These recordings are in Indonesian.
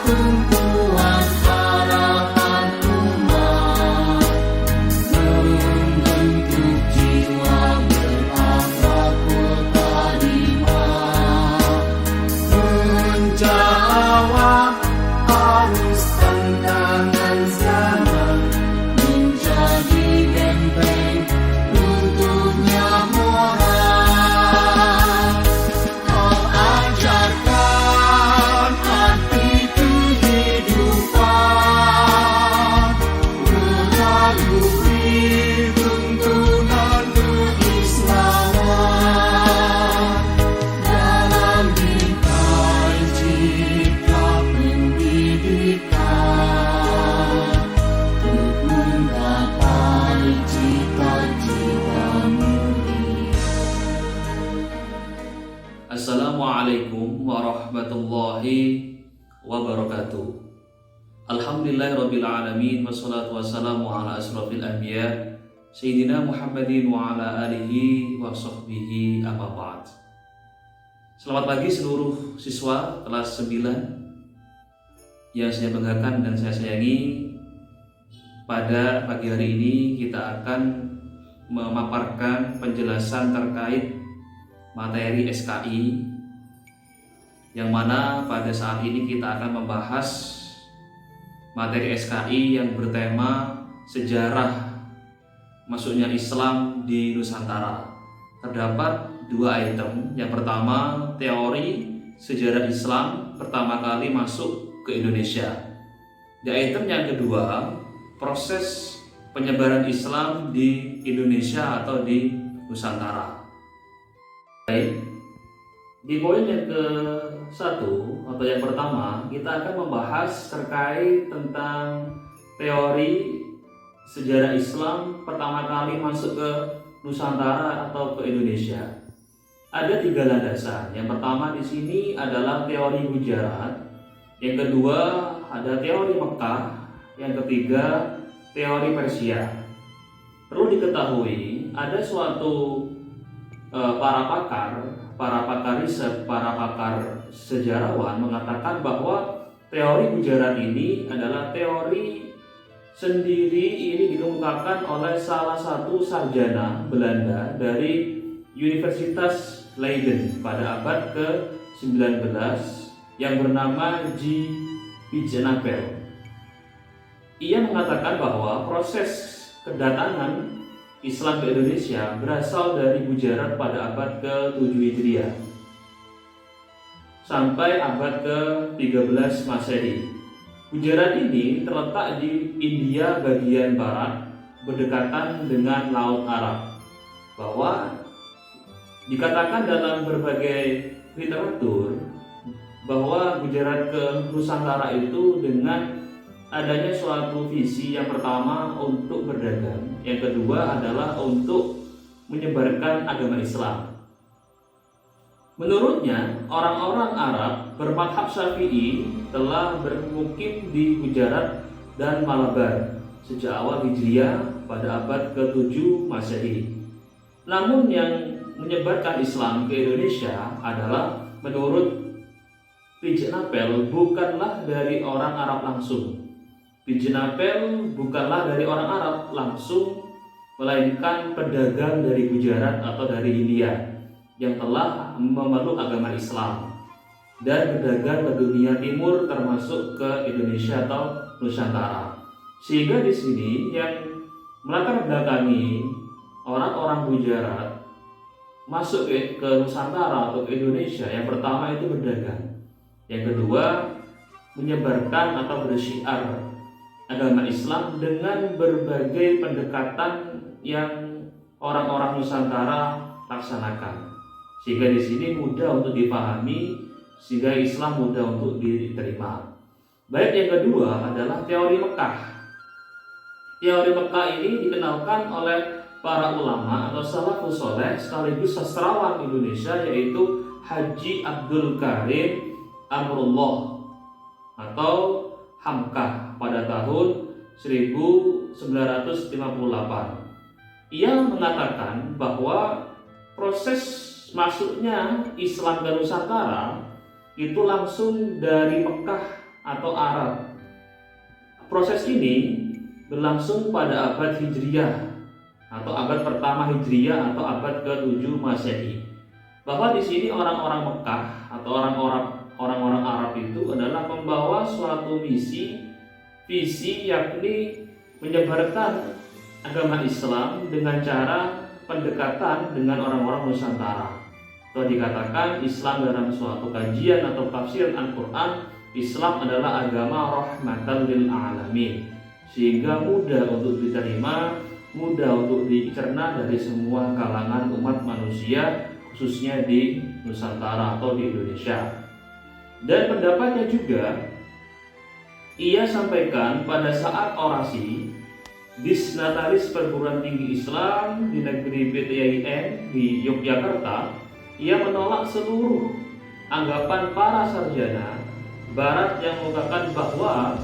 tumpuan harapan umat, membentuk jiwa berakhlakul karimah, menjawab arus tantangan zaman, menjadi benteng runtuhnya moral. Kau ajarkan arti kehidupan melalui tuntunan keislaman dalam bingkai cipta pendidikan untuk menggapai cita-cita mulia. Assalamualaikum warahmatullahi wabarakatuh. Alhamdulillahirabbil alamin wassalatu wassalamu ala asrofil anbiya sayyidina Muhammadin wa ala alihi wa sahbihi amma ba'd. Selamat pagi seluruh siswa kelas 9 yang saya banggakan dan saya sayangi. Pada pagi hari ini kita akan memaparkan penjelasan terkait materi SKI, yang mana pada saat ini kita akan membahas materi SKI yang bertema sejarah masuknya Islam di Nusantara. Terdapat dua item. Yang pertama, teori sejarah Islam pertama kali masuk ke Indonesia. Di item yang kedua, proses penyebaran Islam di Indonesia atau di Nusantara. Baik, di poin yang ke-1 atau yang pertama, kita akan membahas terkait tentang teori sejarah Islam pertama kali masuk ke Nusantara atau ke Indonesia. Ada 3 landasan. Yang pertama di sini adalah teori Gujarat, yang kedua ada teori Mekah, yang ketiga teori Persia. Perlu diketahui ada suatu para pakar riset, para pakar sejarawan mengatakan bahwa teori Gujarat ini adalah teori sendiri, ini dikemukakan oleh salah satu sarjana Belanda dari Universitas Leiden pada abad ke-19 yang bernama J. Pijenapel. Ia mengatakan bahwa proses kedatangan Islam ke Indonesia berasal dari Gujarat pada abad ke-7 Hijriah sampai abad ke-13 Masehi. Gujarat ini terletak di India bagian barat berdekatan dengan Laut Arab. Bahwa dikatakan dalam berbagai literatur bahwa Gujarat ke Nusantara itu dengan adanya suatu visi, yang pertama untuk berdagang, yang kedua adalah untuk menyebarkan agama Islam. Menurutnya, orang-orang Arab bermadhab Syafi'i telah bermukim di Gujarat dan Malabar sejak awal Hijriah pada abad ke-7 Masehi. Namun yang menyebarkan Islam ke Indonesia adalah, menurut Pijenapel, bukanlah dari orang Arab langsung. Pijenapel bukanlah dari orang Arab langsung, melainkan pedagang dari Gujarat atau dari India yang telah memeluk agama Islam dan berdagang ke dunia timur termasuk ke Indonesia atau Nusantara. Sehingga di sini yang melatar belakangi orang-orang Gujarat masuk ke Nusantara atau ke Indonesia, yang pertama itu berdagang, yang kedua menyebarkan atau bersyiar agama Islam dengan berbagai pendekatan yang orang-orang Nusantara laksanakan, sehingga di sini mudah untuk dipahami, sehingga Islam mudah untuk diterima. Baik, yang kedua adalah teori Mekah. Teori Mekah ini dikenalkan oleh para ulama atau salafus saleh sekaligus sastrawan Indonesia, yaitu Haji Abdul Karim Amrullah atau Hamkah pada tahun 1958. Ia mengatakan bahwa proses masuknya Islam ke Nusantara itu langsung dari Mekah atau Arab. Proses ini berlangsung pada abad Hijriyah atau abad pertama Hijriyah atau abad ke-7 Masehi. Bahwa di sini orang-orang Mekah atau orang-orang Arab itu adalah membawa suatu visi yakni menyebarkan agama Islam dengan cara pendekatan dengan orang-orang Nusantara. Atau dikatakan Islam dalam suatu kajian atau tafsiran Al-Quran, Islam adalah agama rahmatan lil alamin, sehingga mudah untuk diterima, mudah untuk dicerna dari semua kalangan umat manusia, khususnya di Nusantara atau di Indonesia. Dan pendapatnya juga ia sampaikan pada saat orasi Disnataris Perguruan Tinggi Islam di negeri PTIN di Yogyakarta. Ia menolak seluruh anggapan para sarjana Barat yang mengatakan bahwa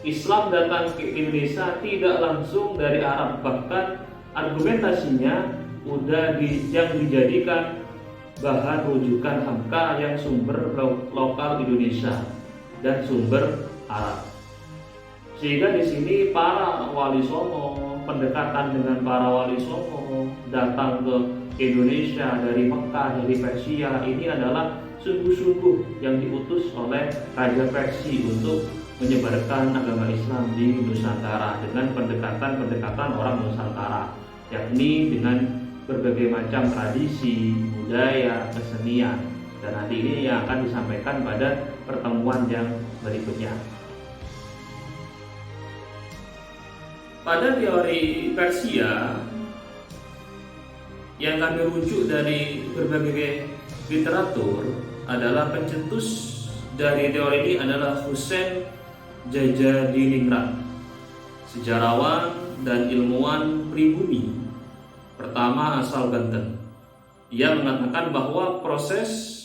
Islam datang ke Indonesia tidak langsung dari Arab, bahkan argumentasinya yang dijadikan bahan rujukan Hamka yang sumber lokal Indonesia dan sumber Arab. Sehingga di sini para wali songo, pendekatan dengan para wali songo datang ke Indonesia dari Mekah, dari Persia, ini adalah sungguh-sungguh yang diutus oleh Raja Persia untuk menyebarkan agama Islam di Nusantara dengan pendekatan orang Nusantara, yakni dengan berbagai macam tradisi, budaya, kesenian. Dan nanti ini yang akan disampaikan pada pertemuan yang berikutnya. Pada teori Persia yang kami rujuk dari berbagai literatur adalah pencetus dari teori ini adalah Husain Jajadiningrat, sejarawan dan ilmuwan pribumi pertama asal Banten. Ia mengatakan bahwa proses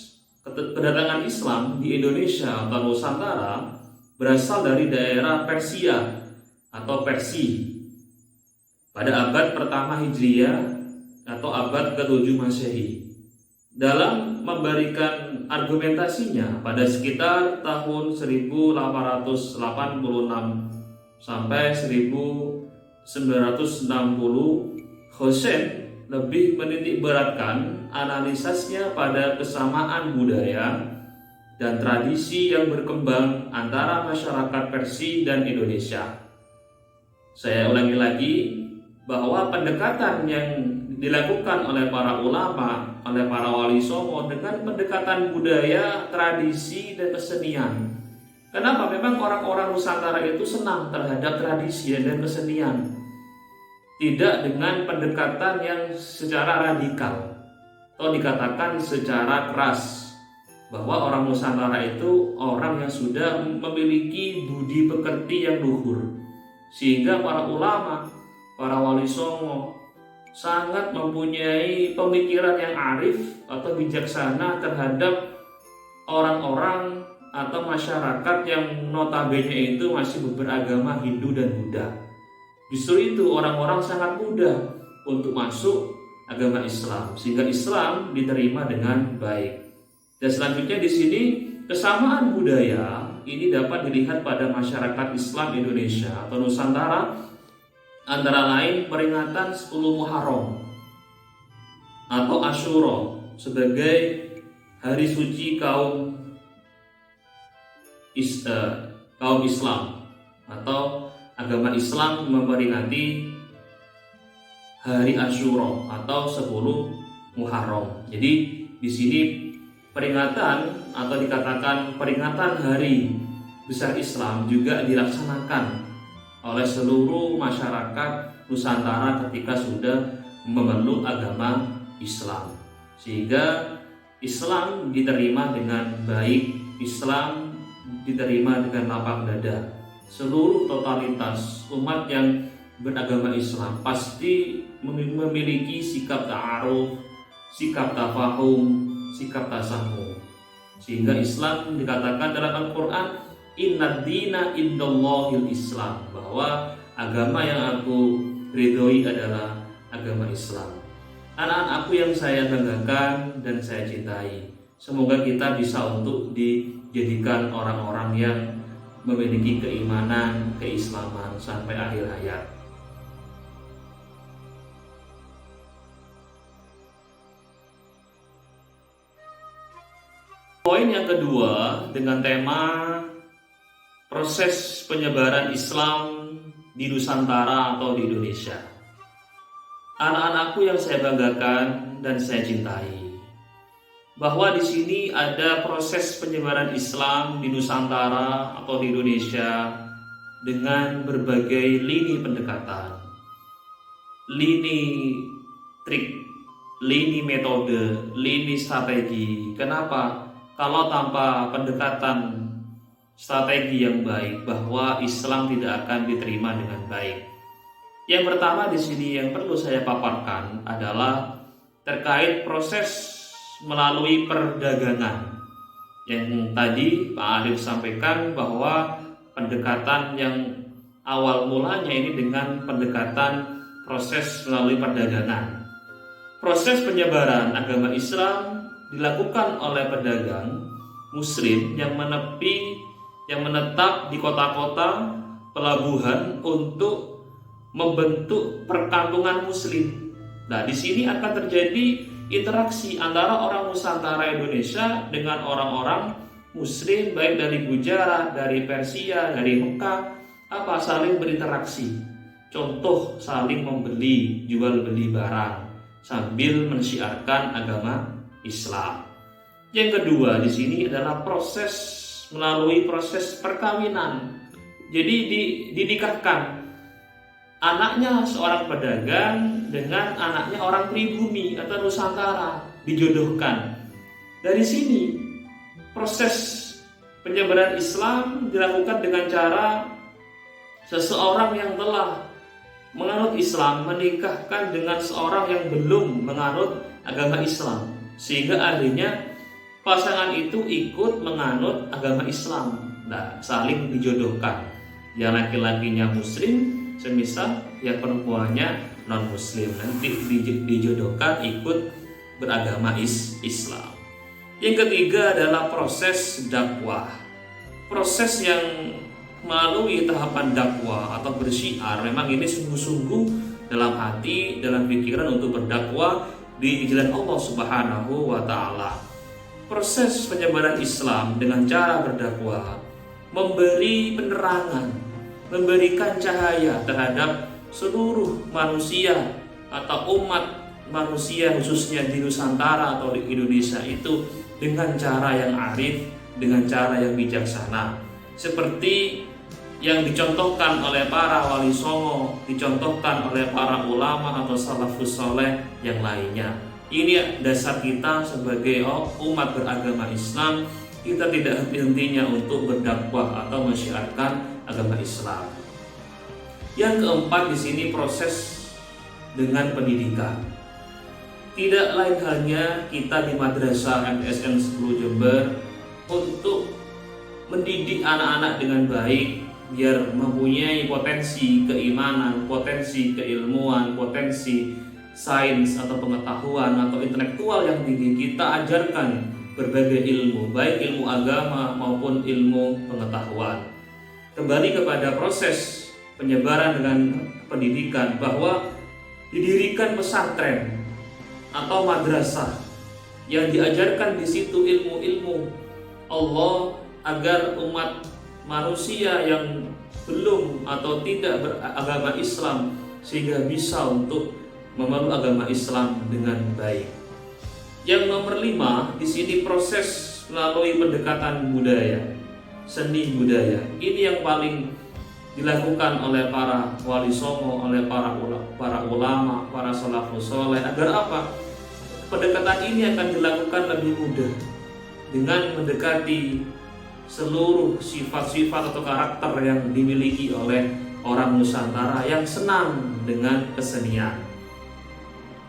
kedatangan Islam di Indonesia atau Nusantara berasal dari daerah Persia atau Persia pada abad pertama Hijriyah atau abad ke-7 Masehi. Dalam memberikan argumentasinya pada sekitar tahun 1886 sampai 1960, Husain lebih menitik beratkan analisisnya pada kesamaan budaya dan tradisi yang berkembang antara masyarakat Persia dan Indonesia. Saya ulangi lagi bahwa pendekatan yang dilakukan oleh para ulama, oleh para wali songo dengan pendekatan budaya, tradisi, dan kesenian. Kenapa? Memang orang-orang Nusantara itu senang terhadap tradisi dan kesenian. Tidak dengan pendekatan yang secara radikal atau dikatakan secara keras, bahwa orang Nusantara itu orang yang sudah memiliki budi pekerti yang luhur, sehingga para ulama, para wali songo sangat mempunyai pemikiran yang arif atau bijaksana terhadap orang-orang atau masyarakat yang notabene itu masih beragama Hindu dan Buddha. Justru itu orang-orang sangat mudah untuk masuk agama Islam, sehingga Islam diterima dengan baik. Dan selanjutnya di sini kesamaan budaya ini dapat dilihat pada masyarakat Islam Indonesia atau Nusantara, antara lain peringatan 10 Muharram atau Asyura sebagai hari suci kaum Islam atau agama Islam memperingati hari Asyura atau 10 Muharram. Jadi di sini peringatan atau dikatakan peringatan hari besar Islam juga dilaksanakan oleh seluruh masyarakat Nusantara ketika sudah memeluk agama Islam, sehingga Islam diterima dengan baik, Islam diterima dengan lapang dada. Seluruh totalitas umat yang beragama Islam pasti memiliki sikap ta'aruf, sikap tafahum, sikap tasamuh, sehingga Islam dikatakan dalam Al-Quran, Inna dina indallahil Islam, bahwa agama yang aku ridhoi adalah agama Islam. Anak-anakku yang saya banggakan dan saya cintai, Semoga kita bisa untuk dijadikan orang-orang yang memiliki keimanan, keislaman sampai akhir hayat. Poin yang kedua dengan tema proses penyebaran Islam di Nusantara atau di Indonesia. Anak-anakku yang saya banggakan dan saya cintai, bahwa di sini ada proses penyebaran Islam di Nusantara atau di Indonesia dengan berbagai lini pendekatan, lini trik, lini metode, lini strategi. Kenapa? Kalau tanpa pendekatan strategi yang baik, bahwa Islam tidak akan diterima dengan baik. Yang pertama di sini yang perlu saya paparkan adalah terkait proses melalui perdagangan. Yang tadi Pak Arif sampaikan bahwa pendekatan yang awal mulanya ini dengan pendekatan proses melalui perdagangan. Proses penyebaran agama Islam dilakukan oleh pedagang muslim yang menetap di kota-kota pelabuhan untuk membentuk perkampungan muslim. Nah, di sini akan terjadi interaksi antara orang Nusantara Indonesia dengan orang-orang muslim baik dari Gujarat, dari Persia, dari Mekah, saling berinteraksi. Contoh, saling membeli, jual beli barang sambil mensyiarkan agama Islam. Yang kedua di sini adalah proses melalui proses perkawinan. Jadi dinikahkan anaknya seorang pedagang dengan anaknya orang pribumi atau Nusantara, dijodohkan. Dari sini proses penyebaran Islam dilakukan dengan cara seseorang yang telah menganut Islam menikahkan dengan seorang yang belum menganut agama Islam, sehingga akhirnya pasangan itu ikut menganut agama Islam. Nah, saling dijodohkan. Yang laki-lakinya muslim, semisal yang perempuannya non muslim, nanti dijodohkan ikut beragama Islam. Yang ketiga adalah proses dakwah. Proses yang melalui tahapan dakwah atau bersyiar, memang ini sungguh-sungguh dalam hati, dalam pikiran untuk berdakwah di jalan Allah Subhanahu wa Ta'ala. Proses penyebaran Islam dengan cara berdakwah, memberi penerangan, memberikan cahaya terhadap seluruh manusia atau umat manusia, khususnya di Nusantara atau di Indonesia itu dengan cara yang arif, dengan cara yang bijaksana, seperti yang dicontohkan oleh para wali songo, dicontohkan oleh para ulama atau salafus soleh yang lainnya. Ini dasar kita sebagai umat beragama Islam. Kita tidak henti-hentinya untuk berdakwah atau mensyiarkan agama Islam. Yang keempat di sini proses dengan pendidikan. Tidak lain halnya kita di Madrasah MTSN 10 Jember untuk mendidik anak-anak dengan baik, biar mempunyai potensi keimanan, potensi keilmuan, potensi sains atau pengetahuan atau intelektual yang tinggi. Kita ajarkan berbagai ilmu, baik ilmu agama maupun ilmu pengetahuan. Kembali kepada proses penyebaran dengan pendidikan, bahwa didirikan pesantren atau madrasah yang diajarkan di situ ilmu-ilmu Allah agar umat manusia yang belum atau tidak beragama Islam sehingga bisa untuk memeluk agama Islam dengan baik. Yang nomor 5 di sini proses melalui pendekatan budaya, seni budaya. Ini yang paling dilakukan oleh para wali songo, oleh para ulama, para salafus soleh. Agar apa? Pendekatan ini akan dilakukan lebih mudah dengan mendekati seluruh sifat-sifat atau karakter yang dimiliki oleh orang Nusantara yang senang dengan kesenian.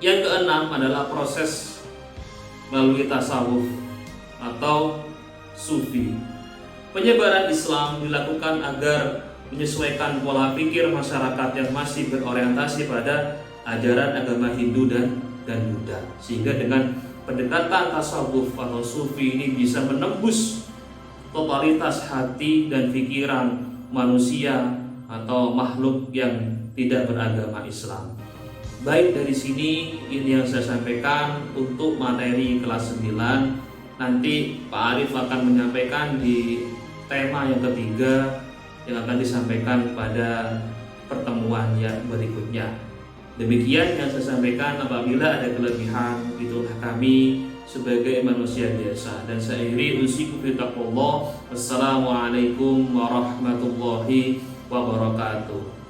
Yang keenam adalah proses melalui tasawuf atau sufi. Penyebaran Islam dilakukan agar menyesuaikan pola pikir masyarakat yang masih berorientasi pada ajaran agama Hindu dan Buddha, sehingga dengan pendekatan tasawuf atau sufi ini bisa menembus totalitas hati dan pikiran manusia atau makhluk yang tidak beragama Islam. Baik, dari sini ini yang saya sampaikan untuk materi kelas 9. Nanti Pak Arif akan menyampaikan di tema yang ketiga yang akan disampaikan pada pertemuan yang berikutnya. Demikian yang saya sampaikan. Apabila ada kelebihan, itulah kami sebagai manusia biasa. Dan saya akhiri usikum fi taqwallah. Wassalamualaikum warahmatullahi wabarakatuh.